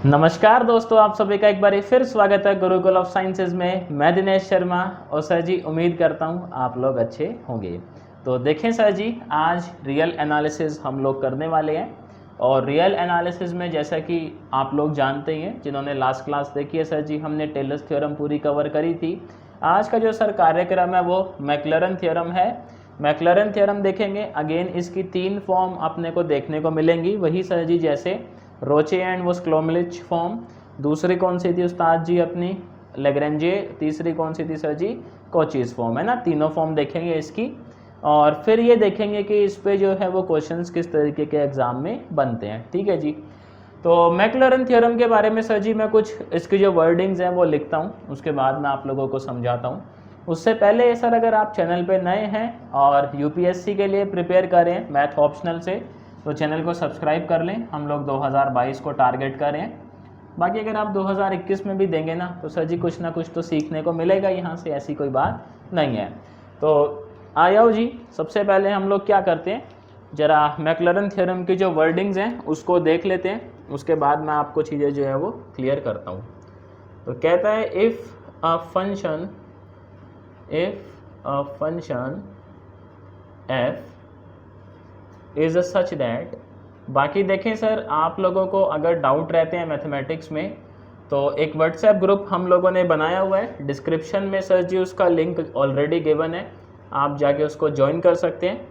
नमस्कार दोस्तों, आप सभी का एक बार फिर स्वागत है गुरुकुल ऑफ साइंसेज में। मैं दिनेश शर्मा और सर जी उम्मीद करता हूँ आप लोग अच्छे होंगे। तो देखें सर जी, आज रियल एनालिसिस हम लोग करने वाले हैं। और रियल एनालिसिस में जैसा कि आप लोग जानते ही हैं, जिन्होंने लास्ट क्लास देखी है सर जी, हमने टेलर्स थ्योरम पूरी कवर करी थी। आज का जो सर कार्यक्रम है वो मैक्लरन थ्योरम है। मैक्लरन थ्योरम देखेंगे। अगेन इसकी 3 फॉर्म अपने को देखने को मिलेंगी, वही सर जी जैसे रोचे एंड वो स्क्लोमलिच फॉर्म। दूसरी कौन सी थी उस्ताद जी अपनी? लेग्रेंजे। तीसरी कौन सी थी सर जी? कोचीज फॉर्म, है ना। तीनों फॉर्म देखेंगे इसकी, और फिर ये देखेंगे कि इस पे जो है वो क्वेश्चंस किस तरीके के एग्जाम में बनते हैं। ठीक है जी। तो मैक्लरन थ्योरम के बारे में सर जी मैं कुछ इसकी जो वर्डिंग्स हैं वो लिखता हूँ, उसके बाद मैं आप लोगों को समझाता हूँ। उससे पहले सर, अगर आप चैनल पे नए हैं और यूपीएससी के लिए प्रिपेयर कर रहे हैं मैथ ऑप्शनल से, तो चैनल को सब्सक्राइब कर लें। हम लोग 2022 को टारगेट कर रहे हैं। बाकी अगर आप 2021 में भी देंगे ना, तो सर जी कुछ ना कुछ तो सीखने को मिलेगा यहाँ से, ऐसी कोई बात नहीं है। तो आओ जी, सबसे पहले हम लोग क्या करते हैं, ज़रा मैक्लरन थ्योरम की जो वर्डिंग्स हैं उसको देख लेते हैं। उसके बाद मैं आपको चीज़ें जो है वो क्लियर करता हूँ। तो कहता है if a function f is such that. बाकी देखें सर, आप लोगों को अगर डाउट रहते हैं मैथमेटिक्स में, तो एक व्हाट्सएप ग्रुप हम लोगों ने बनाया हुआ है। डिस्क्रिप्शन में सर जी उसका लिंक ऑलरेडी गिवन है, आप जाके उसको ज्वाइन कर सकते हैं।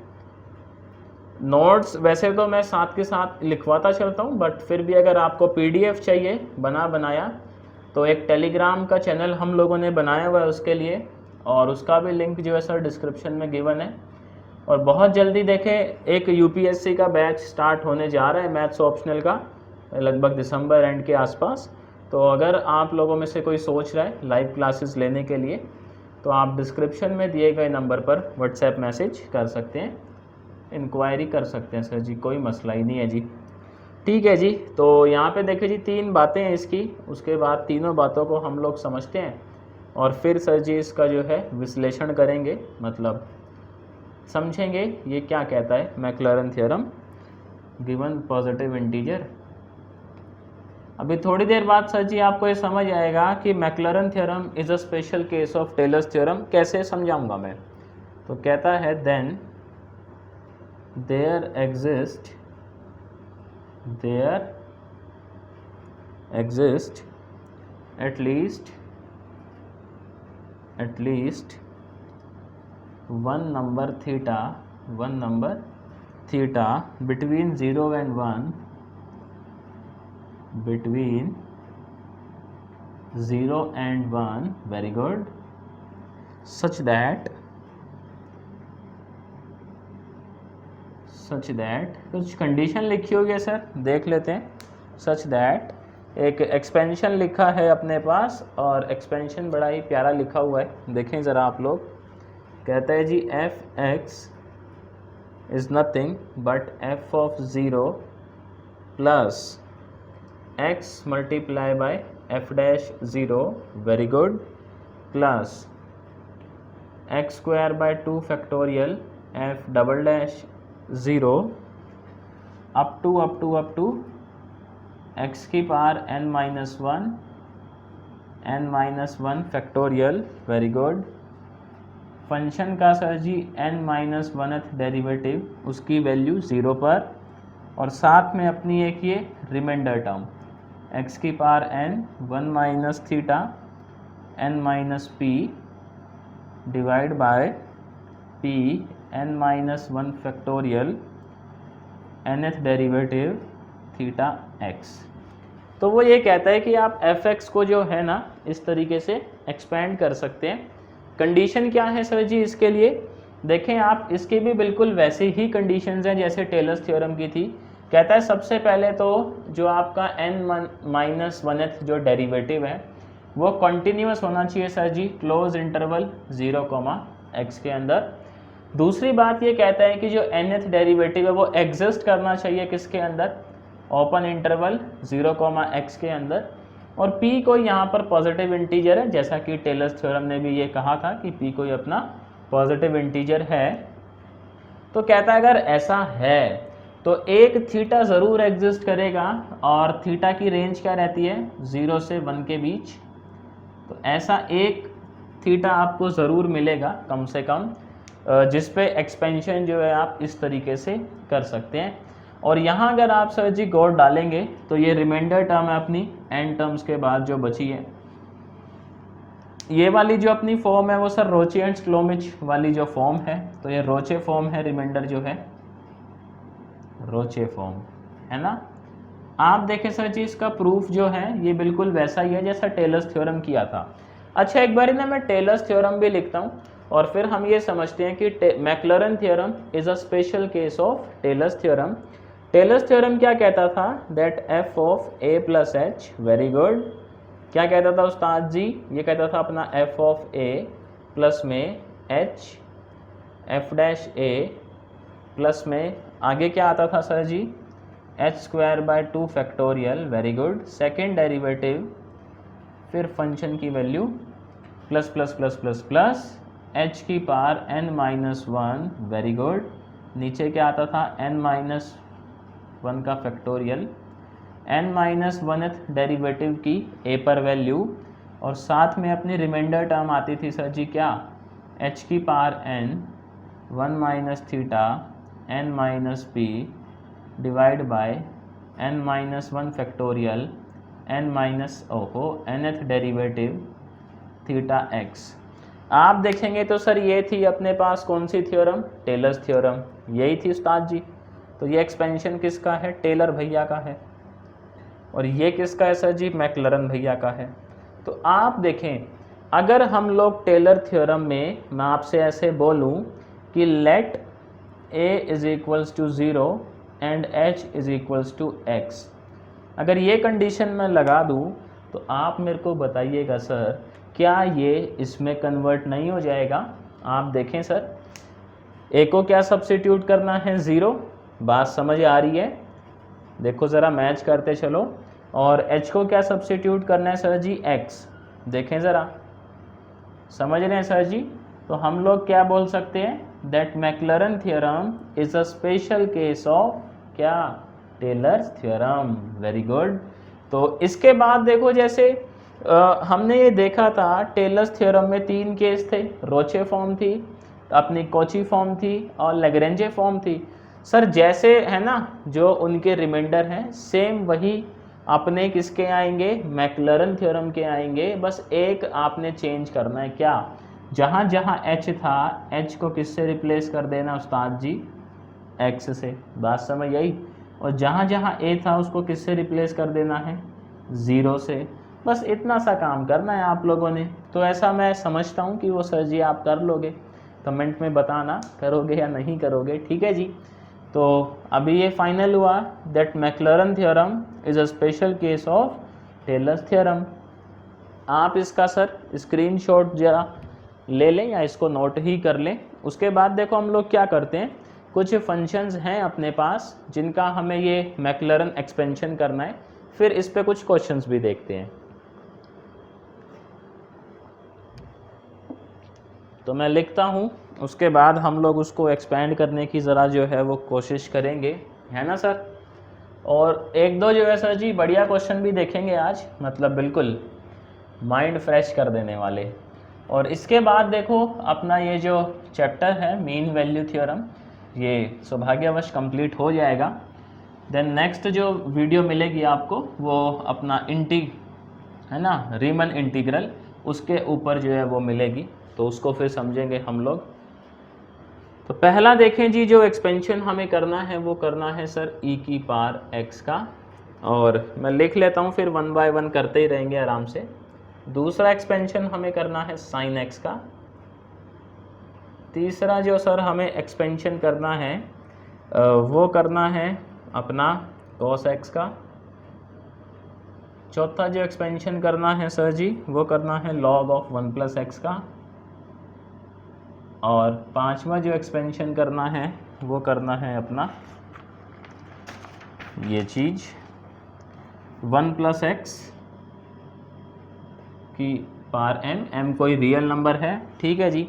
नोट्स वैसे तो मैं साथ के साथ लिखवाता चलता हूँ, बट फिर भी अगर आपको पीडीएफ चाहिए बना बनाया, तो एक टेलीग्राम का चैनल हम लोगों ने बनाया हुआ है उसके लिए, और उसका भी लिंक जो है सर डिस्क्रिप्शन में गिवन है। और बहुत जल्दी देखें, एक यूपीएससी का बैच स्टार्ट होने जा रहा है मैथ्स ऑप्शनल का, लगभग दिसंबर एंड के आसपास। तो अगर आप लोगों में से कोई सोच रहा है लाइव क्लासेस लेने के लिए, तो आप डिस्क्रिप्शन में दिए गए नंबर पर व्हाट्सएप मैसेज कर सकते हैं, इंक्वायरी कर सकते हैं सर जी, कोई मसला ही नहीं है जी। ठीक है जी। तो यहाँ पे देखिए जी 3 बातें हैं इसकी, उसके बाद तीनों बातों को हम लोग समझते हैं और फिर सर जी इसका जो है विश्लेषण करेंगे, मतलब समझेंगे ये क्या कहता है मैक्लरन थ्योरम गिवन पॉजिटिव इंटीजर। अभी थोड़ी देर बाद सर जी आपको ये समझ आएगा कि Maclaurin theorem is a special case of Taylor's theorem. कैसे समझाऊंगा मैं? तो कहता है then there exist at least one number theta between 0 and 1 very good, such that कुछ कंडीशन लिखी होगी सर, देख लेते हैं। सच दैट, एक एक्सपेंशन लिखा है अपने पास, और एक्सपेंशन बड़ा ही प्यारा लिखा हुआ है, देखें ज़रा आप लोग। कहता है जी F X is nothing but F of 0 plus X multiply by F dash 0 very good, plus X square by 2 factorial F double dash 0 up to X की power n minus 1 factorial very good. Function का sir जी n-1th derivative, उसकी value 0 पर, और साथ में अपनी एक ये रिमाइंडर टर्म x की power n 1 minus theta n minus p divide by p n-1 factorial nth derivative theta x। तो वो ये कहता है कि आप fx को जो है ना इस तरीके से एक्सपेंड कर सकते हैं। कंडीशन क्या है सर जी इसके लिए? देखें आप, इसकी भी बिल्कुल वैसे ही कंडीशंस हैं जैसे टेलर्स थ्योरम की थी। कहता है सबसे पहले तो जो आपका n-1th जो डेरिवेटिव है वो कॉन्टीन्यूअस होना चाहिए सर जी, क्लोज इंटरवल 0, x के अंदर। दूसरी बात ये कहता है कि जो nth डेरिवेटिव है वो एग्जिस्ट करना चाहिए किसके अंदर? ओपन इंटरवल 0, x के अंदर। और p कोई यहाँ पर पॉजिटिव इंटीजर है, जैसा कि टेलर्स थ्योरम ने भी ये कहा था कि p कोई अपना पॉजिटिव इंटीजर है। तो कहता है अगर ऐसा है तो एक थीटा ज़रूर एग्जिस्ट करेगा और थीटा की रेंज क्या रहती है 0 से 1 के बीच। तो ऐसा एक थीटा आपको ज़रूर मिलेगा कम से कम, जिस पे एक्सपेंशन जो है आप इस तरीके से कर सकते हैं। और यहाँ अगर आप सर जी गौर डालेंगे तो ये रिमाइंडर टर्म है अपनी एन टर्म्स के बाद जो बची है, ये वाली जो अपनी फॉर्म है वो सर रोचे एंड स्लोमिच वाली जो फॉर्म है, तो ये रोचे फॉर्म है, रिमाइंडर जो है रोचे फॉर्म है ना। आप देखें सर जी इसका प्रूफ जो है ये बिल्कुल वैसा ही है जैसा टेलर्स थ्योरम किया था। अच्छा एक बार ना मैं टेलर्स थ्योरम भी लिखता हूँ और फिर हम ये समझते हैं कि Maclaurin theorem is a special case of Taylor's theorem. Taylor's theorem क्या कहता था, that F of A plus H, very good, क्या कहता था उस्ताद जी, ये कहता था अपना एफ ऑफ ए प्लस में H F dash A plus में आगे क्या आता था sir ji, H square by 2 factorial, very good, second derivative, फिर फंक्शन की value plus plus plus plus plus H की power n minus 1, very good, नीचे क्या आता था n माइनस 1 का factorial, n minus 1th derivative की a पर वैल्यू, और साथ में अपनी रिमाइंडर टर्म आती थी सर जी क्या, h की power n 1 minus theta n minus p divide by n minus 1 factorial n minus nth derivative theta x। आप देखेंगे तो सर ये थी अपने पास कौन सी थ्योरम, टेलर्स थ्योरम, यही थी उस्ताद जी। तो ये एक्सपेंशन किसका है, टेलर भैया का है, और ये किसका है सर जी, मैक्लॉरेन भैया का है। तो आप देखें अगर हम लोग टेलर थ्योरम में मैं आपसे ऐसे बोलूं कि let a is equals to 0 and h is equals to x, अगर ये कंडीशन मैं लगा दूं तो आप मेरे को बताइएगा सर क्या ये इसमें कन्वर्ट नहीं हो जाएगा। आप देखें सर a को क्या सब्स्टिट्यूट करना है 0, बात समझ आ रही है, देखो ज़रा मैच करते चलो, और h को क्या सब्स्टिट्यूट करना है सर जी x, देखें ज़रा समझ रहे हैं सर जी। तो हम लोग क्या बोल सकते हैं, that Maclaurin theorem is a special case of क्या, टेलर्स थ्योरम, वेरी गुड। तो इसके बाद देखो जैसे हमने ये देखा था टेलर्स थ्योरम में 3 केस थे, रोचे फॉर्म थी, अपनी कोची फॉर्म थी और लैग्रेंजे फॉर्म थी। सर जैसे है ना जो उनके रिमाइंडर हैं सेम वही अपने किसके आएंगे, मैक्लॉरेन थ्योरम के आएंगे, बस एक आपने चेंज करना है क्या, जहाँ जहाँ h था h को किससे रिप्लेस कर देना उस्ताद जी, x से, बात समझ आई, और जहाँ जहाँ a था उसको किससे रिप्लेस कर देना है 0 से, बस इतना सा काम करना है आप लोगों ने। तो ऐसा मैं समझता हूँ कि वो सर जी आप कर लोगे, कमेंट में बताना करोगे या नहीं करोगे, ठीक है जी। तो अभी ये फाइनल हुआ that Maclaurin theorem is a special case of Taylor's theorem. आप इसका सर स्क्रीनशॉट जरा ले लें या इसको नोट ही कर लें। उसके बाद देखो हम लोग क्या करते हैं, कुछ फंक्शंस हैं अपने पास जिनका हमें ये मैक्लॉरेन एक्सपेंशन करना है, फिर इस पे कुछ क्वेश्चंस भी देखते हैं। तो मैं लिखता हूँ, उसके बाद हम लोग उसको एक्सपेंड करने की ज़रा जो है वो कोशिश करेंगे, है ना सर। और एक दो जो है सर जी बढ़िया क्वेश्चन भी देखेंगे आज, मतलब बिल्कुल माइंड फ्रेश कर देने वाले। और इसके बाद देखो अपना ये जो चैप्टर है मीन वैल्यू थ्योरम, ये सौभाग्यवश कंप्लीट हो जाएगा। देन नेक्स्ट जो वीडियो मिलेगी आपको वो अपना है ना रीमन इंटीग्रल, उसके ऊपर जो है वो मिलेगी, तो उसको फिर समझेंगे हम लोग। तो पहला देखें जी जो एक्सपेंशन हमें करना है वो करना है सर e की पावर x का, और मैं लिख लेता हूँ फिर 1 बाय 1 करते ही रहेंगे आराम से। दूसरा एक्सपेंशन हमें करना है sin x का। तीसरा जो सर हमें एक्सपेंशन करना है वो करना है अपना cos x का। चौथा जो एक्सपेंशन करना है सर जी वो करना है log ऑफ 1 प्लस x का। और पांचवा जो एक्सपेंशन करना है वो करना है अपना ये चीज़ 1 प्लस x की पावर m कोई रियल नंबर है, ठीक है जी।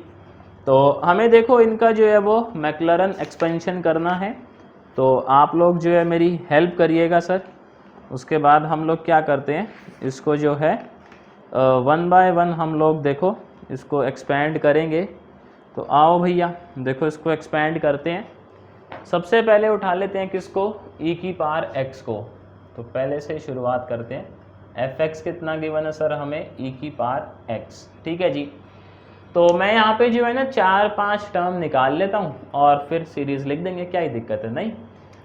तो हमें देखो इनका जो है वो मैक्लॉरेन एक्सपेंशन करना है। तो आप लोग जो है मेरी हेल्प करिएगा सर। उसके बाद हम लोग क्या करते हैं, इसको जो है 1 बाय 1 हम लोग देखो इसको एक्सपेंड करेंगे। तो आओ भैया देखो इसको एक्सपेंड करते हैं। सबसे पहले उठा लेते हैं किसको, e की पावर x को। तो पहले से शुरुआत करते हैं। fx कितना गिवन है सर हमें, e की पावर x, ठीक है जी। तो मैं यहाँ पे जो है ना 4-5 टर्म निकाल लेता हूँ और फिर सीरीज लिख देंगे, क्या ही दिक्कत है, नहीं।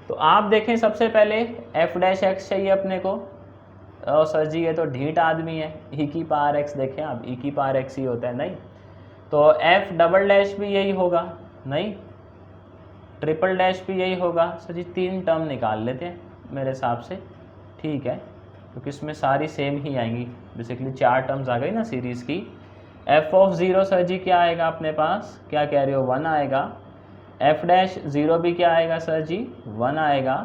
तो आप देखें सबसे पहले f डैश x चाहिए अपने को। और सर जी ये तो ढीठ आदमी है, e की पावर x देखें आप, e की पावर x ही होता है, नहीं। तो f डबल डैश भी यही होगा, नहीं। ट्रिपल डैश भी यही होगा। सर जी 3 टर्म निकाल लेते हैं मेरे हिसाब से, ठीक है, क्योंकि इसमें सारी सेम ही आएंगी। बेसिकली 4 टर्म्स आ गई ना सीरीज़ की। f ऑफ 0 सर जी क्या आएगा अपने पास, क्या कह रहे हो, 1 आएगा। f डैश 0 भी क्या आएगा सर जी, 1 आएगा।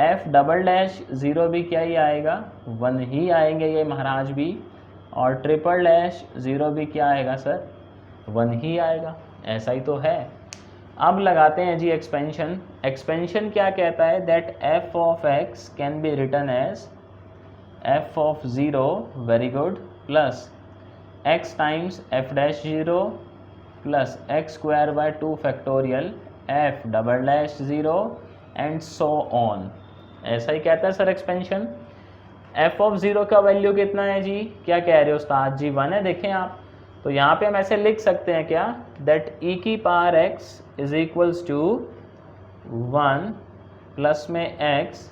f डबल डैश 0 भी क्या ही आएगा, 1 ही आएंगे ये महाराज भी। और ट्रिपल डैश 0 भी क्या आएगा सर, 1 ही आएगा, ऐसा ही तो है। अब लगाते हैं जी एक्सपेंशन। एक्सपेंशन क्या कहता है, that f of x can be written as f of 0, very good, plus x times f dash 0 plus x square by 2 factorial f double dash 0 and so on. ऐसा ही कहता है सर एक्सपेंशन। f ऑफ 0 का value कितना है जी, क्या कह रहे हो उस्ताद जी, 1 है। देखें आप, तो यहाँ पे हम ऐसे लिख सकते हैं क्या, दैट e की power x is equals to 1 plus में x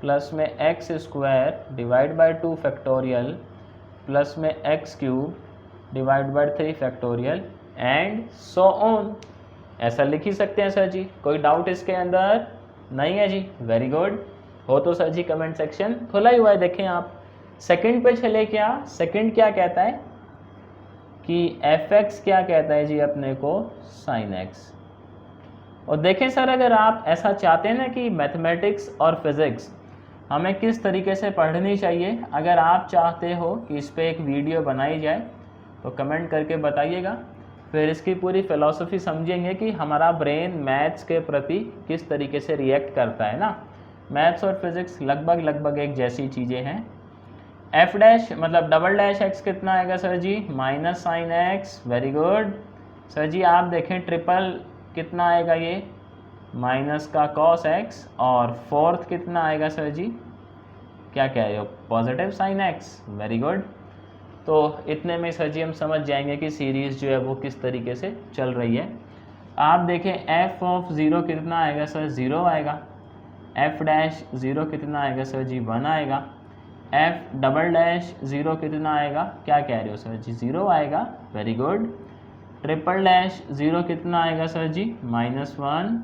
प्लस में x square divide by 2 factorial plus में x cube divide by 3 factorial and so on. ऐसा लिख ही सकते हैं सर जी, कोई डाउट इसके अंदर नहीं है जी, वेरी गुड। हो तो सर जी कमेंट सेक्शन खुला ही हुआ है, देखें आप। सेकंड पे चले, क्या सेकंड क्या कहता है कि fx क्या कहता है जी अपने को, sin x। और देखें सर अगर आप ऐसा चाहते हैं ना कि मैथमेटिक्स और फिज़िक्स हमें किस तरीके से पढ़नी चाहिए, अगर आप चाहते हो कि इस पर एक वीडियो बनाई जाए तो कमेंट करके बताइएगा। फिर इसकी पूरी फ़िलॉसफी समझेंगे कि हमारा ब्रेन मैथ्स के प्रति किस तरीके से रिएक्ट करता है ना। मैथ्स और फिज़िक्स लगभग एक जैसी चीज़ें हैं। f डैश मतलब डबल डैश x कितना आएगा sir ji, minus sine x, very good. Sir ji आप देखें ट्रिपल कितना आएगा ये, माइनस का cos x। और फोर्थ कितना आएगा सर जी, क्या कह रहे हो, positive sine x, very good. तो इतने में सर जी हम समझ जाएंगे कि सीरीज़ जो है वो किस तरीके से चल रही है। आप देखें f ऑफ 0 कितना आएगा सर, 0 आएगा। f डैश 0 कितना आएगा सर जी, 1 आएगा। f डबल डैश 0 कितना आएगा, क्या कह रहे हो सर जी, 0 आएगा, वेरी गुड। ट्रिपल डैश 0 कितना आएगा सर जी, -1।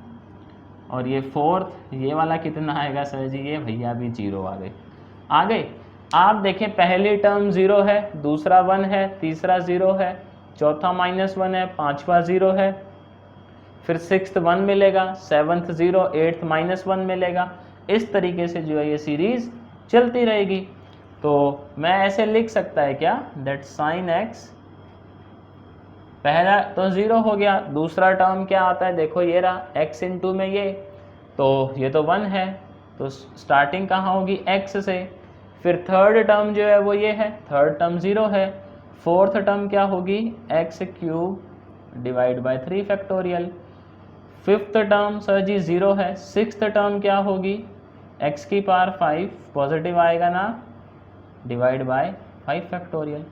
और ये फोर्थ ये वाला कितना आएगा सर जी, ये भैया भी 0 आ गए। आप देखें पहली टर्म 0 है, दूसरा 1 है, तीसरा 0 है, चौथा -1 है, पांचवा 0 है, फिर सिक्स्थ 1 मिलेगा, सेवन्थ 0, एट्थ -1 मिलेगा। इस तरीके से जो है ये सीरीज़ चलती रहेगी। तो मैं ऐसे लिख सकता है क्या, दैट साइन x पहला तो 0 हो गया, दूसरा टर्म क्या आता है, देखो ये रहा x इंटू में ये तो 1 है, तो स्टार्टिंग कहाँ होगी, x से। फिर थर्ड टर्म जो है वो ये है, थर्ड टर्म 0 है। फोर्थ टर्म क्या होगी, x cube divide by 3 factorial. Fifth term sir ji 0 है। सिक्स्थ टर्म क्या होगी, x की पावर 5 पॉजिटिव आएगा ना, डिवाइड बाय 5 फैक्टोरियल।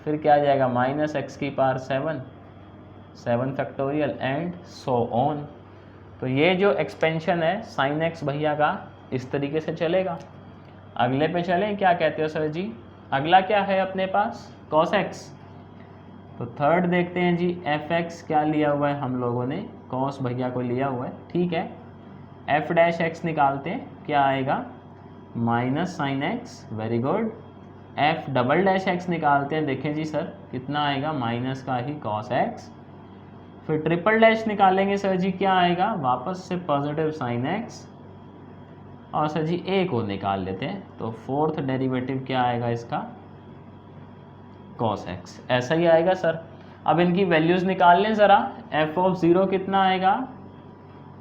फिर क्या आ जाएगा, माइनस x की power 7 factorial and so on. तो ये जो एक्सपेंशन है साइन x भैया का इस तरीके से चलेगा। अगले पे चलें, क्या कहते हो सर जी, अगला क्या है अपने पास, cos x। तो थर्ड देखते हैं जी, fx क्या लिया हुआ है हम लोगों ने, cos भैया को लिया हुआ है, ठीक है। f डैश x निकालते हैं, क्या आएगा, minus sine x, very good. f double dash x निकालते हैं, देखें जी सर कितना आएगा, माइनस का ही cos x। फिर ट्रिपल डैश निकालेंगे सर जी, क्या आएगा, वापस से पॉजिटिव साइन x। और सर जी a को निकाल लेते हैं, तो फोर्थ डेरिवेटिव क्या आएगा इसका, cos x, ऐसा ही आएगा सर। अब इनकी वैल्यूज़ निकाल लें ज़रा। f ऑफ 0 कितना आएगा,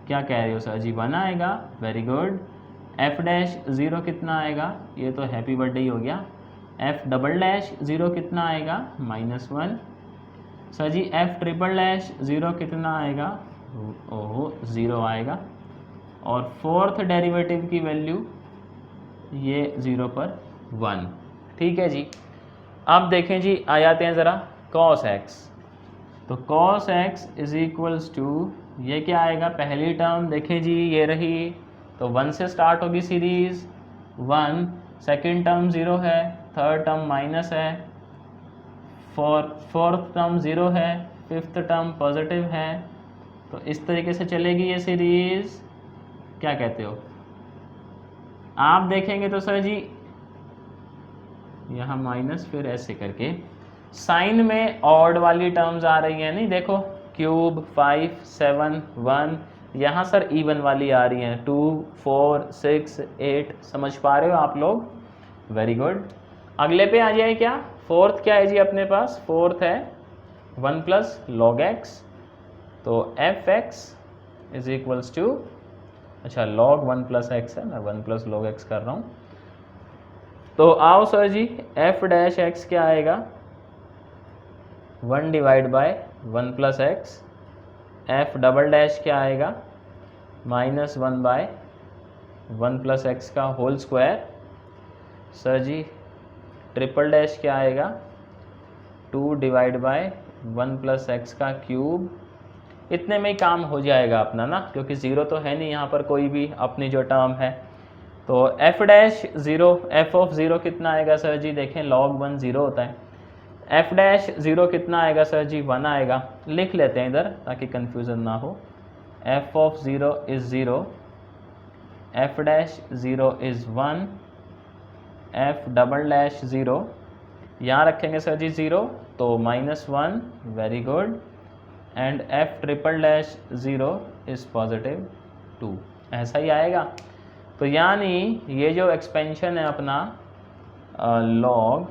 क्या कह रहे हो सर जी? 1 आएगा, very good. F dash zero कितना आएगा? ये तो हैप्पी बर्थडे ही हो गया। एफ डबल डैश ज़ीरो कितना आएगा? -1। सर जी एफ ट्रिपल डैश ज़ीरो कितना आएगा? ओहो 0 आएगा। और फोर्थ डेरिवेटिव की वैल्यू ये 0 पर 1। ठीक है जी। अब देखें जी, आ जाते हैं ज़रा cos x। तो cos x is equals to, ये क्या आएगा? पहली टर्म देखें जी, ये रही, तो 1 से स्टार्ट होगी सीरीज, 1। सेकेंड टर्म 0 है, थर्ड टर्म माइनस है, फोर्थ टर्म 0 है, फिफ्थ टर्म पॉजिटिव है। तो इस तरीके से चलेगी ये सीरीज। क्या कहते हो? आप देखेंगे तो सर जी यहाँ माइनस, फिर ऐसे करके साइन में ऑड वाली टर्म्स आ रही हैं, नहीं देखो, क्यूब 5 7 1, यहाँ सर इवन वाली आ रही हैं 2 4 6 8। समझ पा रहे हो आप लोग? Very good. अगले पे आ जाए क्या? फोर्थ क्या है जी अपने पास? फोर्थ है 1 प्लस लॉग एक्स। तो f x is equals to, अच्छा लॉग 1 प्लस एक्स है, मैं 1 प्लस लॉग एक्स कर रहा हूँ। तो आओ सर जी, एफ डैश एक्स क्या आएगा? 1 divide by 1 plus x. F double dash क्या आएगा? -1 बाय 1 प्लस एक्स का होल स्क्वायर। सर जी ट्रिपल डैश क्या आएगा? 2 डिवाइड बाय 1 प्लस एक्स का क्यूब। इतने में ही काम हो जाएगा अपना ना, क्योंकि ज़ीरो तो है नहीं यहाँ पर कोई भी अपनी जो टर्म है। तो F dash zero, F of zero कितना आएगा सर जी? देखें लॉग 1 ज़ीरो होता है। एफ डैश ज़ीरो कितना आएगा सर जी? 1 आएगा। लिख लेते हैं इधर ताकि कन्फ्यूज़न ना हो। F of zero is zero, F dash zero is 1, F double dash zero, यहाँ रखेंगे सर जी 0, तो -1, very good. And F triple dash zero is positive 2। ऐसा ही आएगा। तो यानी ये जो एक्सपेंशन है अपना लॉग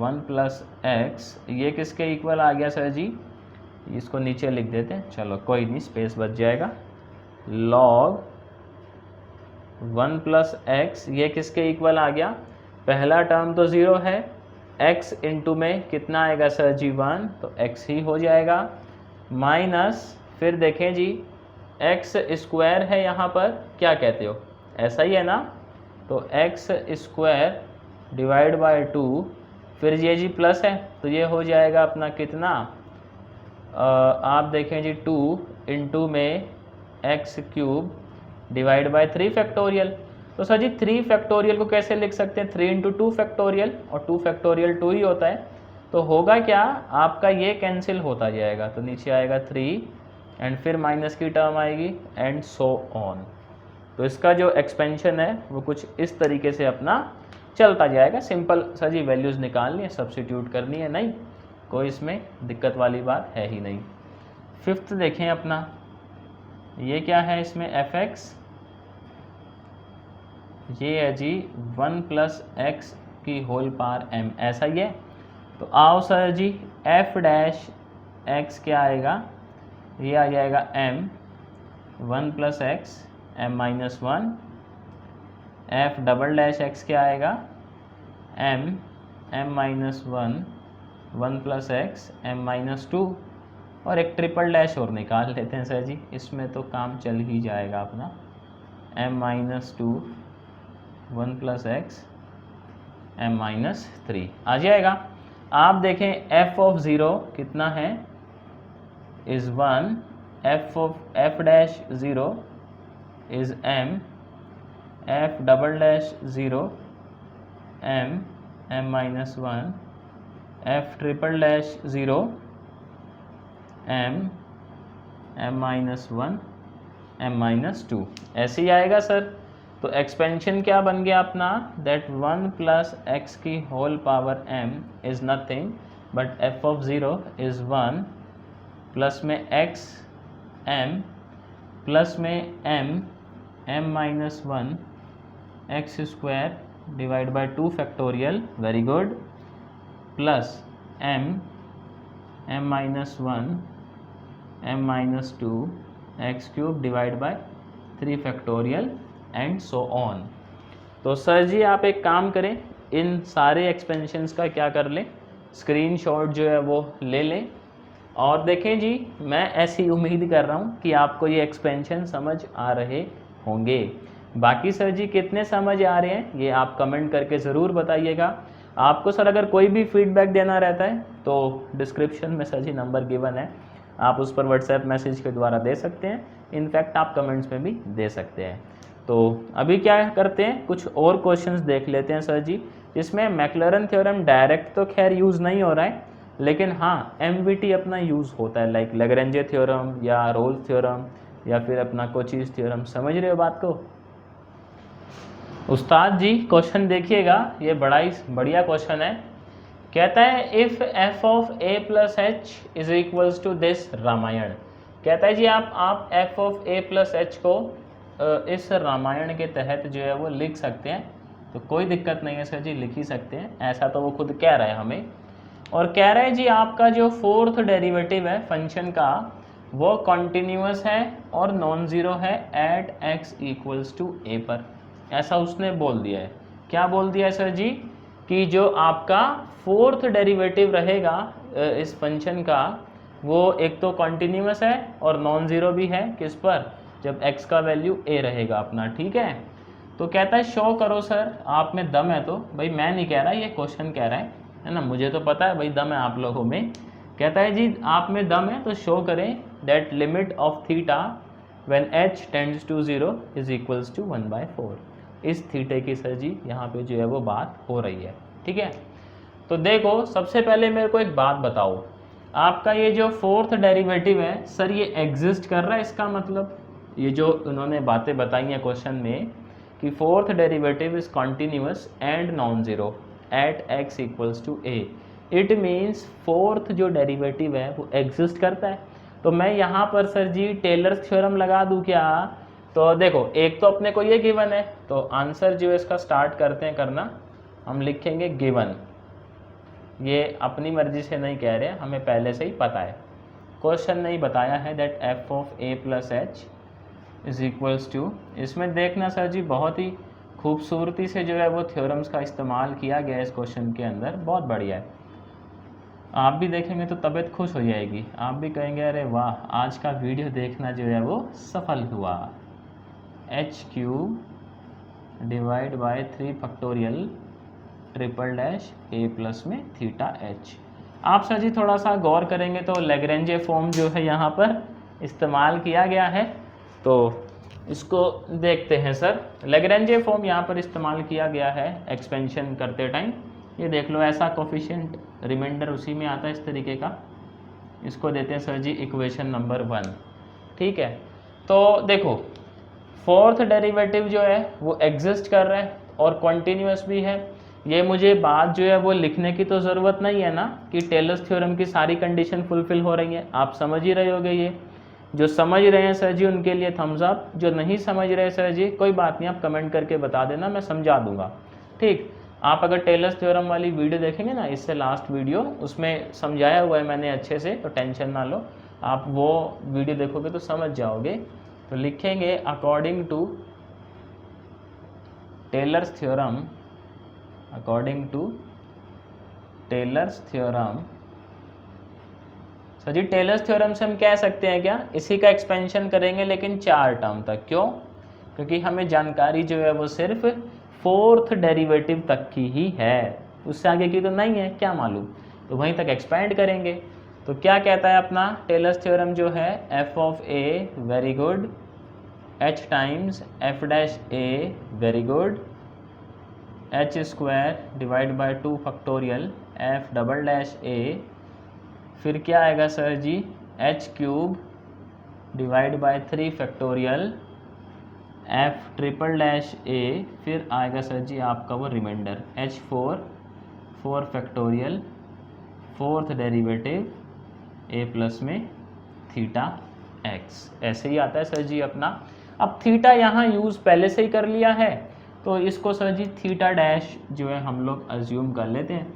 1 प्लस एक्स, ये किसके इक्वल आ गया सर जी? इसको नीचे लिख देते हैं, चलो कोई नहीं, स्पेस बच जाएगा। लॉग 1 प्लस एक्स ये किसके इक्वल आ गया? पहला टर्म तो 0 है, x इंटू में कितना आएगा सर जी? 1, तो x ही हो जाएगा, माइनस फिर देखें जी x स्क्वायर है यहाँ पर, क्या कहते हो? ऐसा ही है ना? तो x स्क्वायर डिवाइड बाय 2, फिर ये जी प्लस है, तो ये हो जाएगा अपना कितना? आप देखें जी 2 इंटू में x cube divide by 3 factorial. तो सर जी 3 फैक्टोरियल को कैसे लिख सकते हैं? 3 इंटू 2 फैक्टोरियल, और 2 फैक्टोरियल 2 ही होता है। तो होगा क्या? आपका ये कैंसिल होता जाएगा, तो नीचे आएगा 3 एंड फिर माइनस की टर्म आएगी एंड सो ऑन। तो इसका जो एक्सपेंशन है वो कुछ इस तरीके से अपना चलता जाएगा। सिंपल सर जी वैल्यूज़ निकालनी है, सब्स्टिट्यूट करनी है, नहीं कोई इसमें दिक्कत वाली बात है ही नहीं। फिफ्थ देखें अपना, ये क्या है इसमें? एफ एक्स, ये है जी 1 प्लस एक्स की होल पावर m, ऐसा ही है। तो आओ सर जी एफ डैश एक्स क्या आएगा? ये आ जाएगा m 1 plus x m-1। F double dash x क्या आएगा? m m-1 1 plus x m-2। और एक ट्रिपल डैश और निकाल लेते हैं सर जी, इसमें तो काम चल ही जाएगा अपना। m-2 1 प्लस एक्स m-3 आ जाएगा। आप देखें f ऑफ ज़ीरो कितना है? Is 1, F of F dash zero is m, F double dash zero m m-1, F triple dash zero m m-1 m-2, ऐसे ही आएगा सर। तो एक्सपेंशन क्या बन गया अपना? दैट 1 प्लस एक्स की whole power m is nothing but F of zero is 1 plus में x m plus में m m-1 x square divide by 2 factorial, very good, plus m m-1 m-2 x cube divide by 3 factorial and so on. तो sir ji आप एक काम करें, इन सारे expansions का क्या कर लें, स्क्रीनशॉट जो है वो ले लें और देखें जी। मैं ऐसी उम्मीद कर रहा हूँ कि आपको ये एक्सपेंशन समझ आ रहे होंगे। बाकी सर जी कितने समझ आ रहे हैं ये आप कमेंट करके ज़रूर बताइएगा। आपको सर अगर कोई भी फीडबैक देना रहता है तो डिस्क्रिप्शन में सर जी नंबर गिवन है, आप उस पर व्हाट्सएप मैसेज के द्वारा दे सकते हैं। इनफैक्ट आप कमेंट्स में भी दे सकते हैं। तो अभी क्या करते हैं, कुछ और क्वेश्चंस देख लेते हैं सर जी, जिसमें मैक्लॉरन थ्योरम डायरेक्ट तो खैर यूज़ नहीं हो रहा है, लेकिन हाँ एमवीटी अपना यूज़ होता है, लाइक लैग्रेंजे थ्योरम या रोल्स थ्योरम या फिर अपना कोचीज थ्योरम। समझ रहे हो बात को? उस्ताद जी क्वेश्चन देखिएगा, ये बड़ा ही बढ़िया क्वेश्चन है। कहता है if f of A plus h is equals to this रामायण। कहता है जी आप f of A plus h को इस रामायण के तहत जो है वो लिख सकते हैं। तो कोई दिक्कत नहीं है सर जी, लिख ही सकते हैं, ऐसा तो वो खुद कह रहा है हमें। और कह रहा है जी आपका जो फोर्थ डेरिवेटिव है फंक्शन का वो कॉन्टिन्यूस है और नॉन ज़ीरो है एट एक्स इक्वल्स टू ए पर, ऐसा उसने बोल दिया है। क्या बोल दिया है सर जी कि जो आपका फोर्थ डेरिवेटिव रहेगा इस फंक्शन का वो एक तो कॉन्टिन्यूस है और नॉन ज़ीरो भी है, किस पर, जब x का वैल्यू a रहेगा अपना। ठीक है, तो कहता है शो करो सर, आप में दम है तो। भाई मैं नहीं कह रहा, ये क्वेश्चन कह रहा है ना, मुझे तो पता है भाई दम है आप लोगों में। कहता है जी आप में दम है तो शो करें that limit of theta when h tends to 0 is equals to 1/4। इस थीटे की सर जी यहाँ पे जो है वो बात हो रही है। ठीक है, तो देखो सबसे पहले मेरे को एक बात बताओ, आपका ये जो फोर्थ डेरिवेटिव है सर ये एग्जिस्ट कर रहा है, इसका मतलब ये जो उन्होंने बातें बताई हैं क्वेश्चन में कि fourth derivative is continuous and non zero at x equals to a, it means fourth जो डेरिवेटिव है वो एग्जिस्ट करता है। तो मैं यहाँ पर सर जी टेलर्स थ्योरम लगा दूँ क्या? तो देखो एक तो अपने को ये गिवन है, तो आंसर जो है इसका स्टार्ट करते हैं करना। हम लिखेंगे गिवन, ये अपनी मर्जी से नहीं कह रहे, हमें पहले से ही पता है, क्वेश्चन नहीं बताया है that F of A plus h is equals to. इसमें देखना सर जी बहुत ही खूबसूरती से जो है वो थ्योरम्स का इस्तेमाल किया गया है इस क्वेश्चन के अंदर, बहुत बढ़िया है। आप भी देखेंगे तो तबीयत खुश हो जाएगी, आप भी कहेंगे अरे वाह आज का वीडियो देखना जो है वो सफल हुआ। H cube divide by 3 factorial triple dash A plus में थीटा एच। आप सर जी थोड़ा सा गौर करेंगे तो लैग्रेंजे फॉर्म जो है यहाँ पर इस्तेमाल किया गया है, तो इसको देखते हैं सर। लैग्रेंजे फॉर्म यहाँ पर इस्तेमाल किया गया है एक्सपेंशन करते टाइम, ये देख लो ऐसा कोफिशिएंट रिमाइंडर उसी में आता है इस तरीके का। इसको देते हैं सर जी इक्वेशन नंबर 1। ठीक है, तो देखो फोर्थ डेरिवेटिव जो है वो एग्जिस्ट कर रहा है और कॉन्टीन्यूअस भी है। ये मुझे बात जो है वो लिखने की तो ज़रूरत नहीं है ना कि टेलर्स थ्योरम की सारी कंडीशन फुलफिल हो रही हैं, आप समझ ही रहे होगे। ये जो समझ रहे हैं सर जी उनके लिए थम्स अप, जो नहीं समझ रहे सर जी कोई बात नहीं, आप कमेंट करके बता देना, मैं समझा दूंगा। ठीक, आप अगर टेलर्स थ्योरम वाली वीडियो देखेंगे ना, इससे लास्ट वीडियो, उसमें समझाया हुआ है मैंने अच्छे से, तो टेंशन ना लो, आप वो वीडियो देखोगे तो समझ जाओगे। तो लिखेंगे according to Taylor's theorem, according to Taylor's theorem. Sir ji Taylor's theorem से हम कह सकते हैं क्या, इसी का एक्सपेंशन करेंगे लेकिन 4 टर्म तक। क्यों? क्योंकि हमें जानकारी जो है वो सिर्फ फोर्थ डेरिवेटिव तक की ही है, उससे आगे की तो नहीं है, क्या मालूम, तो वहीं तक एक्सपेंड करेंगे। तो क्या कहता है अपना टेलर्स थ्योरम जो है, F of A very good, H times F dash A very good, H square divide by 2 factorial F double dash A, फिर क्या आएगा sir ji H cube divide by 3 factorial F triple dash A, फिर आएगा sir ji आपका वो remainder H 4 factorial fourth derivative ए plus में theta X, ऐसे ही आता है सर जी अपना। अब थीटा यहाँ यूज़ पहले से ही कर लिया है, तो इसको सर जी थीटा डैश जो है हम लोग अज्यूम कर लेते हैं,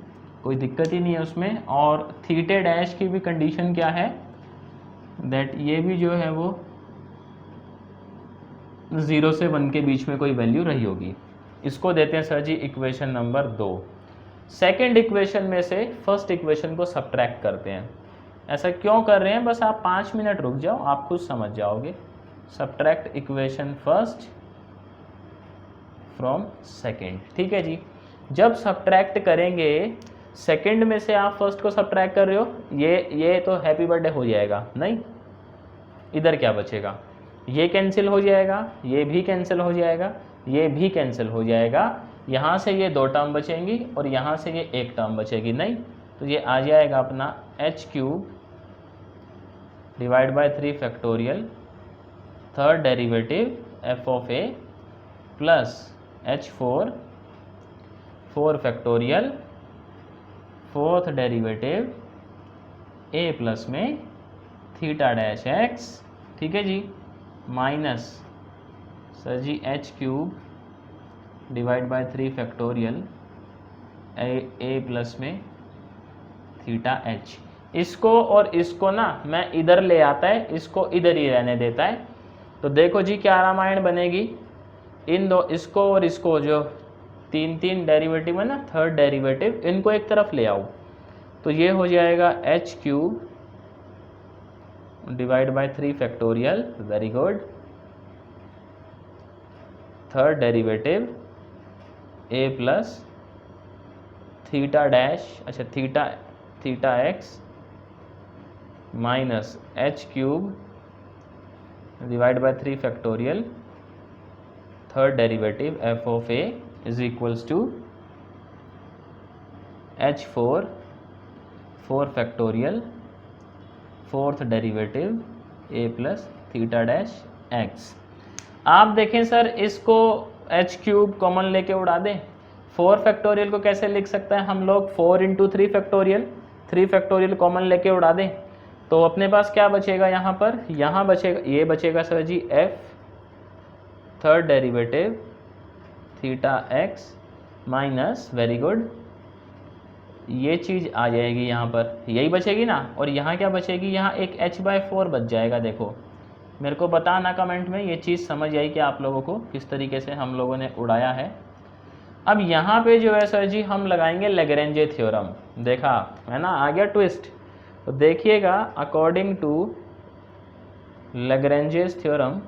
कोई दिक्कत ही नहीं है उसमें। और थीटे डैश की भी कंडीशन क्या है, दैट ये भी जो है वो 0 से 1 के बीच में कोई वैल्यू रही होगी। इसको देते हैं सर जी इक्वेशन नंबर 2। सेकेंड इक्वेशन में से फर्स्ट इक्वेशन को सब्ट्रैक्ट करते हैं। ऐसा क्यों कर रहे हैं, बस आप 5 मिनट रुक जाओ, आप खुद समझ जाओगे। Subtract equation first from second, ठीक है जी। जब सब्ट्रैक्ट करेंगे सेकेंड में से आप फर्स्ट को सब्ट्रैक्ट कर रहे हो, ये तो हैप्पी बर्थडे हो जाएगा, नहीं, इधर क्या बचेगा, ये कैंसिल हो जाएगा, ये भी कैंसिल हो जाएगा, ये भी कैंसिल हो जाएगा, यहाँ से ये 2 टर्म बचेंगी और यहाँ से ये 1 टर्म बचेगी, नहीं, तो ये आ जाएगा अपना h³ divide by 3 factorial third derivative f(a) plus h4 4 factorial fourth derivative a plus में θ-x, ठीक है जी, minus sir ji h³ divide by 3 factorial a plus में θ(h). इसको और इसको ना मैं इधर ले आता है, इसको इधर ही रहने देता है। तो देखो जी क्या रामायण बनेगी, इन दो, इसको और इसको, जो 3 डेरिवेटिव है ना, थर्ड डेरिवेटिव, इनको एक तरफ ले आओ, तो ये हो जाएगा h³ divide by 3 factorial, very good, third derivative a plus θ', minus h³ divide by 3 factorial third derivative f(a) is equals to h4 4 factorial fourth derivative a plus θ'(x). आप देखें सर, इसको h³ कॉमन लेके उड़ा दें, 4 factorial को कैसे लिख सकते हैं हम लोग, 4 × 3 फैक्टोरियल, 3 फैक्टोरियल कॉमन लेके उड़ा दें, तो अपने पास क्या बचेगा यहाँ पर, यहाँ बचेगा, ये बचेगा सर जी f third derivative θ(x) minus, very good, ये चीज़ आ जाएगी यहाँ पर, यही बचेगी ना, और यहाँ क्या बचेगी, यहाँ एक h/4 बच जाएगा। देखो, मेरे को बताना कमेंट में ये चीज़ समझ आई कि आप लोगों को किस तरीके से हम लोगों ने उड़ाया है। अब यहाँ पे जो है सर जी हम लगाएंगे लैग्रेंजे थ्योरम, देखा है ना, आ गया ट्विस्ट। तो देखिएगा, अकॉर्डिंग टू लैग्रेंजेस थ्योरम,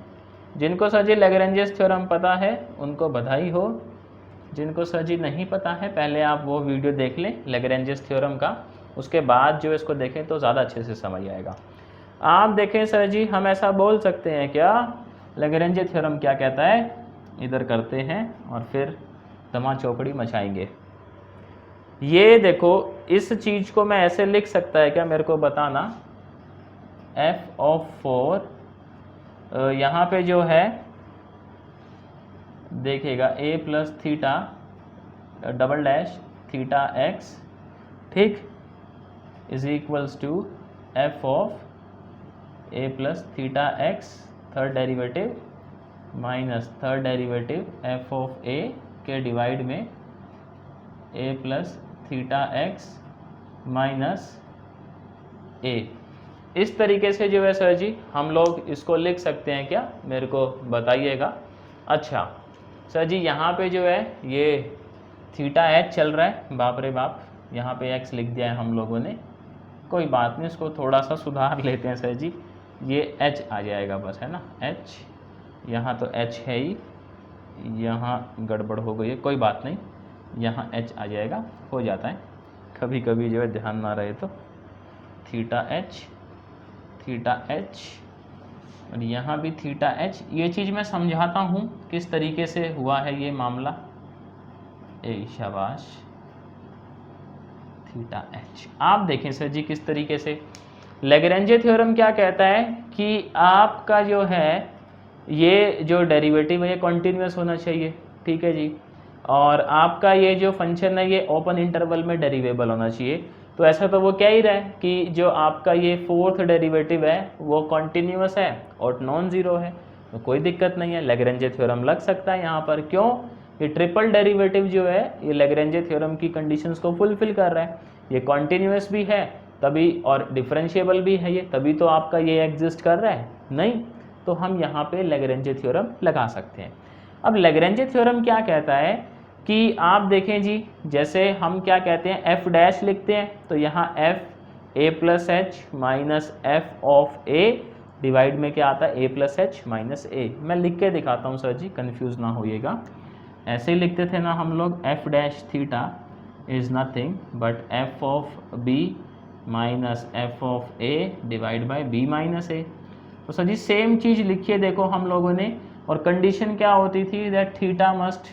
जिनको सर जी लैग्रेंजेस थ्योरम पता है उनको बधाई हो, जिनको सर जी नहीं पता है पहले आप वो वीडियो देख लें लैग्रेंजेस थ्योरम का, उसके बाद जो इसको देखें तो ज़्यादा अच्छे से समझ आएगा। आप देखें सर जी, हम ऐसा बोल सकते हैं क्या, लैग्रेंजे थ्योरम क्या कहता है, इधर करते हैं और फिर धमा चौकड़ी मचाएंगे। ये देखो, इस चीज़ को मैं ऐसे लिख सकता है क्या, मेरे को बताना, f(4) यहाँ पे जो है देखिएगा a प्लस θ'(x), ठीक, is equals to f(a plus θ(x) third derivative minus third derivative f(a) के डिवाइड में a plus θ(x) minus a। इस तरीके से जो है सर जी हम लोग इसको लिख सकते हैं क्या, मेरे को बताइएगा। अच्छा सर जी, यहाँ पे जो है ये θ(h) चल रहा है, बाप रे बाप, यहाँ पे x लिख दिया है हम लोगों ने, कोई बात नहीं, इसको थोड़ा सा सुधार लेते हैं सर जी, ये h आ जाएगा बस, है ना, h, यहाँ तो h है ही, यहाँ गड़बड़ हो गई है, कोई बात नहीं, यहाँ h आ जाएगा, हो जाता है कभी कभी जो है ध्यान ना रहे तो, θ(h) और यहाँ भी θ(h), ये चीज़ मैं समझाता हूँ किस तरीके से हुआ है ये मामला, शाबाश, θ(h). आप देखें सर जी किस तरीके से लैग्रेंजे थ्योरम क्या कहता है कि आपका जो है ये जो डेरिवेटिव है ये कॉन्टिन्यूस होना चाहिए, ठीक है जी, और आपका ये जो फंक्शन है ये ओपन इंटरवल में डेरिवेबल होना चाहिए। तो ऐसा तो वो कह ही रहा है कि जो आपका ये फोर्थ डेरिवेटिव है वो कॉन्टिन्यूस है और नॉन ज़ीरो है, तो कोई दिक्कत नहीं है, लैग्रेंजे थ्योरम लग सकता है यहाँ पर। क्यों, ये ट्रिपल डेरिवेटिव जो है ये लैग्रेंजे थ्योरम की कंडीशंस को फुलफिल कर रहा है, ये कॉन्टिन्यूस भी है तभी और डिफरेंशिएबल भी है ये, तभी तो आपका ये एग्जिस्ट कर रहा है, नहीं तो हम यहाँ पे लैग्रेंज थ्योरम लगा सकते हैं। अब लैग्रेंज थ्योरम क्या कहता है कि आप देखें जी, जैसे हम क्या कहते हैं एफ डैश लिखते हैं, तो यहाँ F A plus H minus F of A divide में क्या आता है ए प्लस एच माइनस ए। मैं लिख के दिखाता हूँ सर जी, कन्फ्यूज़ ना होइएगा। ऐसे ही लिखते थे ना हम लोग, F dash theta is nothing but F of B minus F of A divide by B minus A. तो सर जी सेम चीज़ लिखिए देखो हम लोगों ने, और कंडीशन क्या होती थी दैट थीटा मस्ट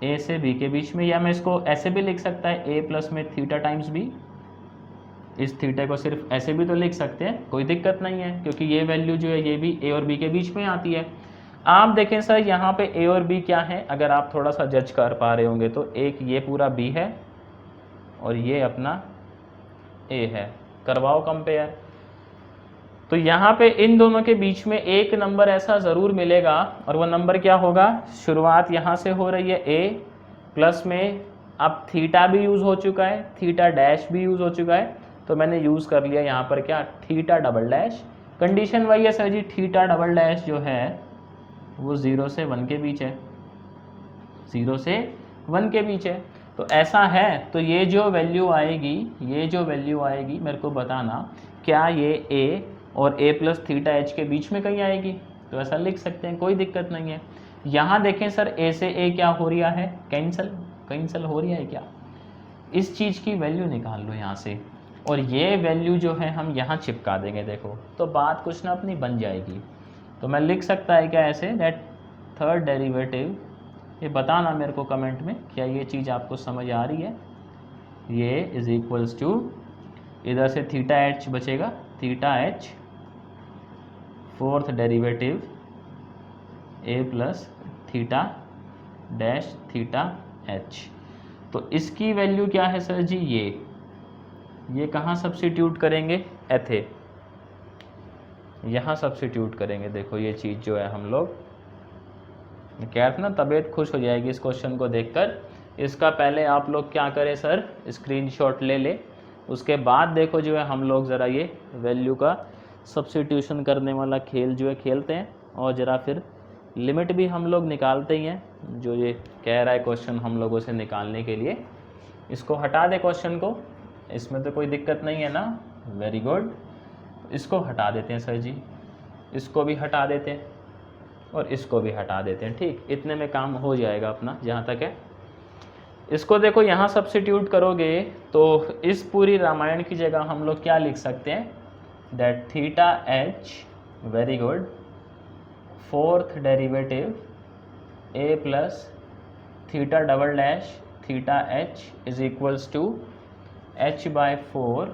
ए से बी के बीच में, या मैं इसको ऐसे भी लिख सकता है ए प्लस में थीटा टाइम्स बी। इस थीटा को सिर्फ ऐसे भी तो लिख सकते हैं, कोई दिक्कत नहीं है, क्योंकि ये वैल्यू जो है ये भी ए और बी के बीच में आती है। आप देखें सर यहाँ पे ए और बी क्या है, अगर आप थोड़ा सा जज कर पा रहे होंगे तो एक ये पूरा बी है और ये अपना ए है, करवाओ कंपेयर। तो यहाँ पे इन दोनों के बीच में एक नंबर ऐसा ज़रूर मिलेगा, और वो नंबर क्या होगा, शुरुआत यहाँ से हो रही है ए प्लस में, अब थीटा भी यूज़ हो चुका है, थीटा डैश भी यूज़ हो चुका है, तो मैंने यूज़ कर लिया यहाँ पर क्या, थीटा डबल डैश। कंडीशन वही है सर जी, थीटा डबल डैश जो है वो 0 से 1 के बीच है, 0 से 1 के बीच है। तो ऐसा है, तो ये जो वैल्यू आएगी, ये जो वैल्यू आएगी मेरे को बताना, क्या ये ए और ए प्लस थीटा एच के बीच में कहीं आएगी, तो ऐसा लिख सकते हैं, कोई दिक्कत नहीं है। यहाँ देखें सर, ए से ए क्या हो रहा है, कैंसिल हो रहा है क्या, इस चीज़ की वैल्यू निकाल लो यहाँ से, और ये वैल्यू जो है हम यहाँ चिपका देंगे, देखो तो बात कुछ ना अपनी बन जाएगी। तो मैं लिख सकता है क्या ऐसे, दैट थर्ड डेरिवेटिव, ये बताना मेरे को कमेंट में, क्या ये चीज़ आपको समझ आ रही है, ये इज इक्वल्स टू, इधर से थीटा एच बचेगा, थीटा एच फोर्थ डेरिवेटिव ए plus theta dash theta H. तो इसकी वैल्यू क्या है सर जी, ये कहाँ सब्स्टिट्यूट करेंगे, एथे यहाँ सब्स्टिट्यूट करेंगे। देखो ये चीज़ जो है हम लोग कह रहे थे ना, तबीयत खुश हो जाएगी इस क्वेश्चन को देखकर। इसका पहले आप लोग क्या करें सर, स्क्रीनशॉट ले उसके बाद देखो जो है हम लोग ज़रा ये वैल्यू का सब्स्टिट्यूशन करने वाला खेल जो है खेलते हैं, और ज़रा फिर लिमिट भी हम लोग निकालते ही हैं, जो ये कह रहा है क्वेश्चन हम लोगों से निकालने के लिए। इसको हटा दे क्वेश्चन को, इसमें तो कोई दिक्कत नहीं है ना, वेरी गुड। इसको हटा देते हैं सर जी, इसको भी हटा देते हैं और इसको भी हटा देते हैं, ठीक, इतने में काम हो जाएगा अपना जहाँ तक है। इसको देखो यहाँ सब्स्टिट्यूट करोगे तो इस पूरी रामायण की जगह हम लोग क्या लिख सकते हैं, that theta h, very good, fourth derivative A plus theta double dash theta h is equals to h by 4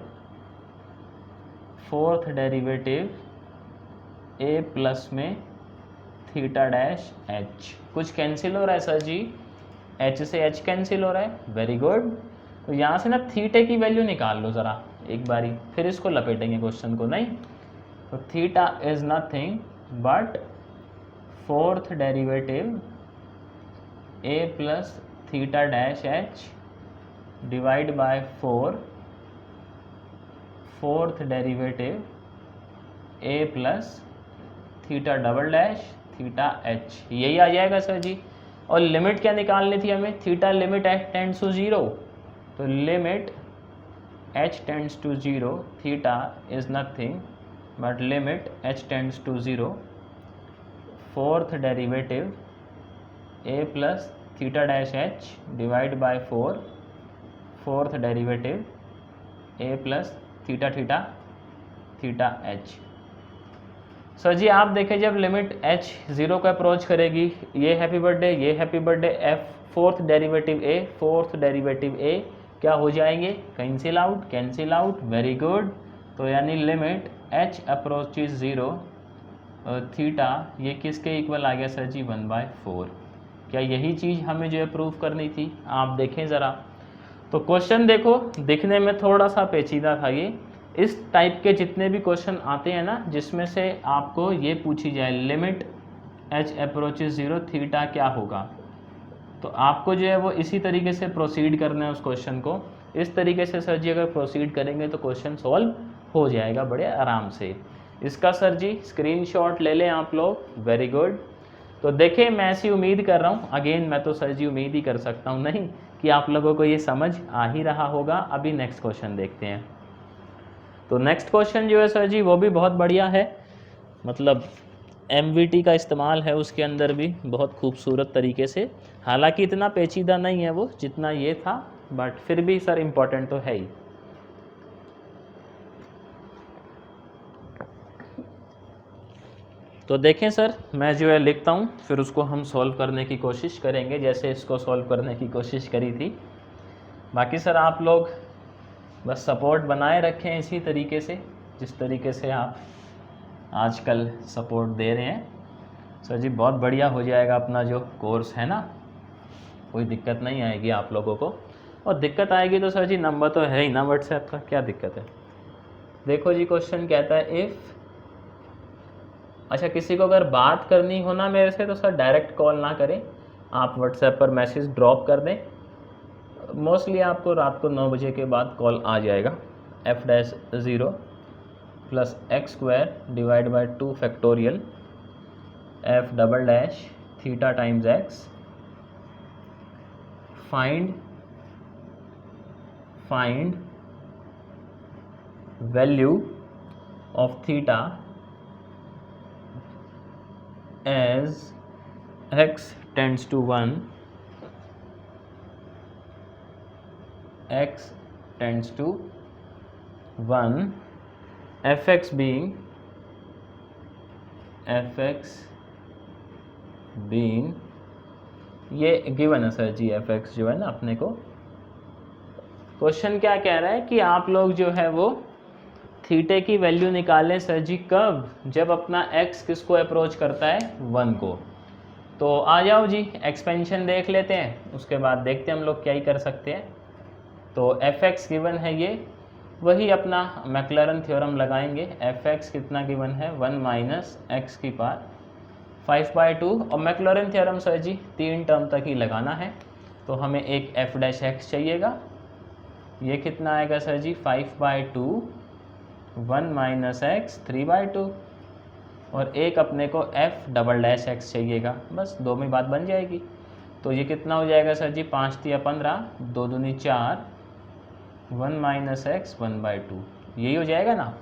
fourth derivative A plus में थीटा डैश एच। कुछ कैंसिल हो रहा है सर जी, एच से एच कैंसिल हो रहा है, very good. तो यहाँ से ना थीटे की वैल्यू निकाल लो ज़रा एक बारी, फिर इसको लपेटेंगे क्वेश्चन को, नहीं तो theta is nothing but fourth derivative A plus theta dash H divide by 4 fourth derivative A plus theta double dash theta H, यही आ जाएगा सर जी। और लिमिट क्या निकालनी थी हमें, theta limit H tends to 0, तो limit H tends to 0 theta is nothing but limit H tends to 0 fourth derivative A plus theta dash H divide by 4 fourth derivative A plus theta theta theta H. Sir ji आप देखें जब limit h 0 को approach करेगी, ये happy birthday, ये happy birthday, F fourth derivative A, fourth derivative A क्या हो जाएंगे, कैंसिल आउट, वेरी गुड। तो यानी लिमिट h अप्रोचेज 0 थीटा, ये किसके इक्वल आ गया सर जी, 1/4। क्या यही चीज़ हमें जो है प्रूव करनी थी, आप देखें ज़रा। तो क्वेश्चन देखो दिखने में थोड़ा सा पेचीदा था ये, इस टाइप के जितने भी क्वेश्चन आते हैं ना, जिसमें से आपको ये पूछी जाए लिमिट h अप्रोचेज 0 थीटा क्या होगा, तो आपको जो है वो इसी तरीके से प्रोसीड करना है उस क्वेश्चन को। इस तरीके से सर जी अगर प्रोसीड करेंगे तो क्वेश्चन सॉल्व हो जाएगा बड़े आराम से। इसका सर जी स्क्रीनशॉट ले लें आप लोग, वेरी गुड। तो देखें, मैं ऐसी उम्मीद कर रहा हूँ, अगेन मैं तो सर जी उम्मीद ही कर सकता हूँ नहीं कि आप लोगों को ये समझ आ ही रहा होगा। अभी नेक्स्ट क्वेश्चन देखते हैं। तो नेक्स्ट क्वेश्चन जो है सर जी वो भी बहुत बढ़िया है, मतलब MVT का इस्तेमाल है उसके अंदर भी बहुत खूबसूरत तरीके से। हालांकि इतना पेचीदा नहीं है वो जितना ये था, बट फिर भी सर इम्पोर्टेंट तो है ही। तो देखें सर, मैं जो है लिखता हूँ, फिर उसको हम सॉल्व करने की कोशिश करेंगे जैसे इसको सॉल्व करने की कोशिश करी थी। बाकी सर आप लोग बस सपोर्ट बनाए रखें इसी तरीके से, जिस तरीके से आप आजकल सपोर्ट दे रहे हैं। सर जी बहुत बढ़िया हो जाएगा अपना जो कोर्स है ना, कोई दिक्कत नहीं आएगी आप लोगों को। और दिक्कत आएगी तो सर जी नंबर तो है ही ना व्हाट्सएप का, क्या दिक्कत है। देखो जी क्वेश्चन कहता है इफ़, अच्छा किसी को अगर बात करनी हो ना मेरे से तो सर डायरेक्ट कॉल ना करें, आप व्हाट्सएप पर मैसेज ड्रॉप कर दें। मोस्टली आपको रात को 9 बजे के बाद कॉल आ जाएगा। f'0 plus X square divide by 2 factorial f double dash theta times x, find value of theta as x tends to 1, x tends to 1, fx being ये गिवन है सर जी, fx जो है ना अपने को। क्वेश्चन क्या कह रहा है कि आप लोग जो है वो थीटे की वैल्यू निकालें सर जी कब, जब अपना x किसको अप्रोच करता है 1 को। तो आ जाओ जी एक्सपेंशन देख लेते हैं, उसके बाद देखते हैं हम लोग क्या ही कर सकते हैं। तो fx गिवन है, ये वही अपना मैक्लैरन थ्योरम लगाएंगे। fx कितना गिवन है 1 माइनस एक्स की पावर 5/2, और मैक्लैरन थ्योरम सर जी 3 टर्म तक ही लगाना है। तो हमें एक f डैश x चाहिएगा, ये कितना आएगा सर जी 5/2, 1 माइनस एक्स 3/2, और एक अपने को f डबल डैश x चाहिएगा, बस 2 में बात बन जाएगी। तो ये कितना हो जाएगा सर जी 5 तिया 15, 2 दूनी 4, 1 माइनस एक्स 1/2, यही हो जाएगा ना।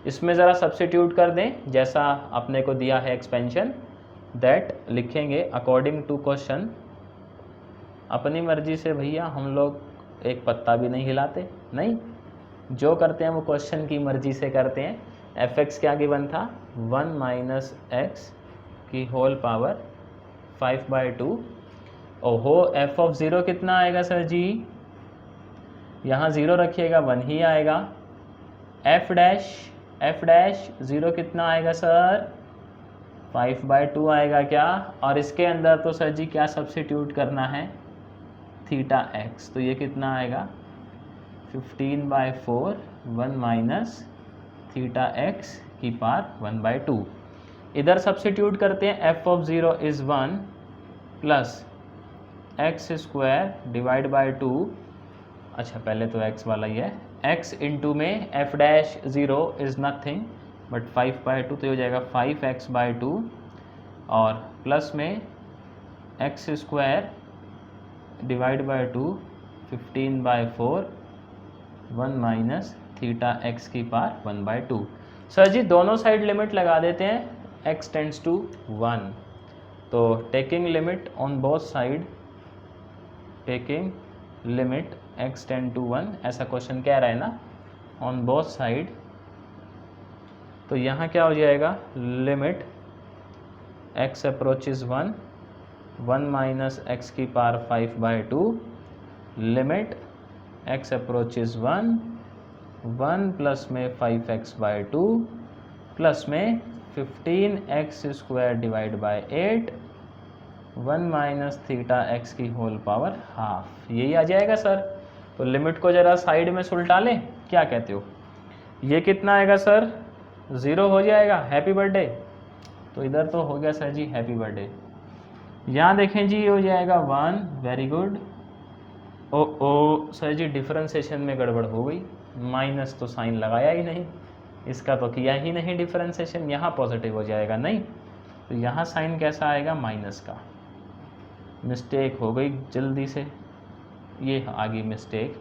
इसमें ज़रा सब्स्टिट्यूट कर दें जैसा अपने को दिया है एक्सपेंशन, दैट लिखेंगे अकॉर्डिंग टू क्वेश्चन। अपनी मर्जी से भैया हम लोग एक पत्ता भी नहीं हिलाते, नहीं, जो करते हैं वो क्वेश्चन की मर्जी से करते हैं। fx क्या गिवन था 1 माइनस एक्स की होल पावर 5/2, और हो f(0) कितना आएगा सर जी, यहाँ 0 रखिएगा 1 ही आएगा। f डैश 0 कितना आएगा सर 5/2 आएगा क्या, और इसके अंदर तो सर जी क्या सब्स्टिट्यूट करना है थीटा x, तो ये कितना आएगा 15/4, 1 माइनस थीटा x की पावर 1/2। इधर सब्स्टिट्यूट करते हैं f(0) is 1 plus X square divide by 2, अच्छा पहले तो x वाला ही है, x इंटू में f'(0) इज़ नथिंग बट 5/2, तो ये हो जाएगा 5x/2, और प्लस में x square divide by 2 15/4, 1 minus theta x की पावर 1/2। सर जी दोनों साइड लिमिट लगा देते हैं x टेंड्स टू 1, तो taking limit on both side, taking limit x tend to 1, ऐसा क्वेश्चन कह रहा है ना, ऑन बोथ साइड। तो यहाँ क्या हो जाएगा limit x approaches 1, 1 minus X की power 5/2, limit x approaches 1, 1 plus में 5x/2 प्लस में 15x square divide by 8, 1 minus theta x की होल पावर हाफ, यही आ जाएगा सर। तो लिमिट को ज़रा साइड में सुलटा लें, क्या कहते हो, ये कितना आएगा सर 0 हो जाएगा, हैप्पी बर्थडे। तो इधर तो हो गया सर जी हैप्पी बर्थडे। यहाँ देखें जी ये हो जाएगा 1, वेरी गुड। ओ सर जी डिफरेंशिएशन में गड़बड़ हो गई, माइनस तो साइन लगाया ही नहीं, इसका तो किया ही नहीं डिफरेंशिएशन, यहाँ पॉजिटिव हो जाएगा नहीं, तो यहाँ साइन कैसा आएगा माइनस का। मिस्टेक हो गई जल्दी से, ये आ गई मिस्टेक,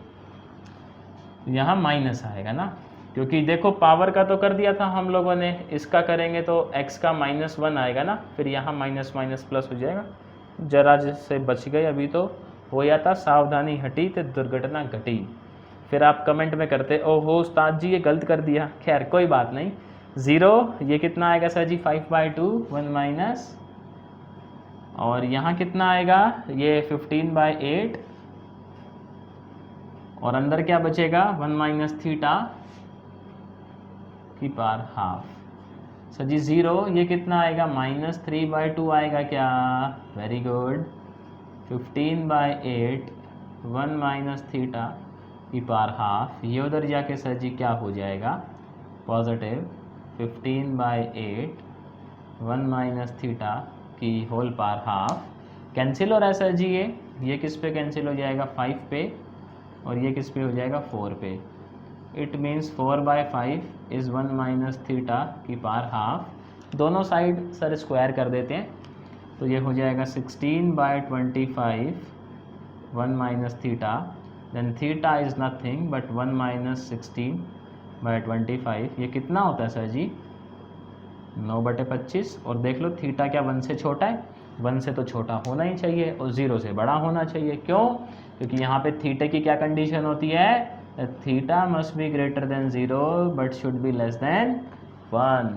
यहाँ माइनस आएगा ना, क्योंकि देखो पावर का तो कर दिया था हम लोगों ने, इसका करेंगे तो x का -1 आएगा ना, फिर यहाँ माइनस माइनस प्लस हो जाएगा। जरा जिससे बच गए, अभी तो हो जाता, सावधानी हटी तो दुर्घटना घटी। फिर आप कमेंट में करते ओहो उस्ताद जी ये गलत कर दिया, खैर कोई बात नहीं। 0 ये कितना आएगा सर जी 5/2 1 माइनस, और यहाँ कितना आएगा ये 15/8, और अंदर क्या बचेगा 1 माइनस थीटा की पावर हाफ। सर जी 0 ये कितना आएगा -3/2 आएगा क्या, वेरी गुड। 15/8 1 माइनस थीटा की पावर हाफ, ये उधर जाके सर जी क्या हो जाएगा पॉजिटिव 15/8 1 माइनस थीटा की होल पावर हाफ। कैंसिल हो रहा है सर जी, ये किस पे कैंसिल हो जाएगा 5 पे, और ये किस पे हो जाएगा 4 पे। It means 4/5 is 1 minus theta की पावर हाफ। दोनों साइड सर स्क्वायर कर देते हैं, तो ये हो जाएगा 16/25 1 minus theta, then theta is nothing but 1 minus 16/25। ये कितना होता है सर जी 9/25, और देख लो थीटा क्या 1 से छोटा है, 1 से तो छोटा होना ही चाहिए और 0 से बड़ा होना चाहिए। क्यों, क्योंकि यहाँ पे थीटा की क्या कंडीशन होती है, theta must be greater than 0 but should be less than 1।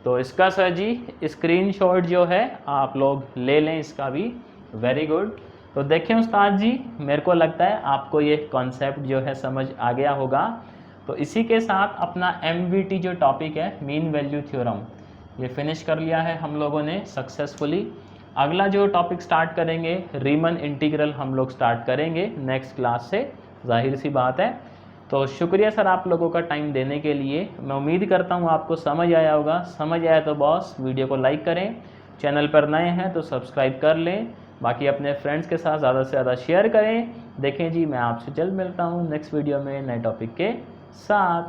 तो इसका सर जी स्क्रीनशॉट जो है आप लोग ले लें इसका भी, वेरी गुड। तो देखें उस्ताद जी, मेरे को लगता है आपको ये कॉन्सेप्ट जो है समझ आ गया होगा। तो इसी के साथ अपना MVT जो टॉपिक है मीन वैल्यू थ्योरम, ये फिनिश कर लिया है हम लोगों ने सक्सेसफुली। अगला जो टॉपिक स्टार्ट करेंगे रीमन इंटीग्रल हम लोग स्टार्ट करेंगे नेक्स्ट क्लास से, जाहिर सी बात है। तो शुक्रिया सर आप लोगों का टाइम देने के लिए। मैं उम्मीद करता हूँ आपको समझ आया होगा, समझ आया तो बॉस वीडियो को लाइक करें, चैनल पर नए हैं तो सब्सक्राइब कर लें, बाकी अपने फ्रेंड्स के साथ ज़्यादा से ज़्यादा शेयर करें। देखें जी मैं आपसे जल्द मिलता हूँ नेक्स्ट वीडियो में नए टॉपिक के साथ।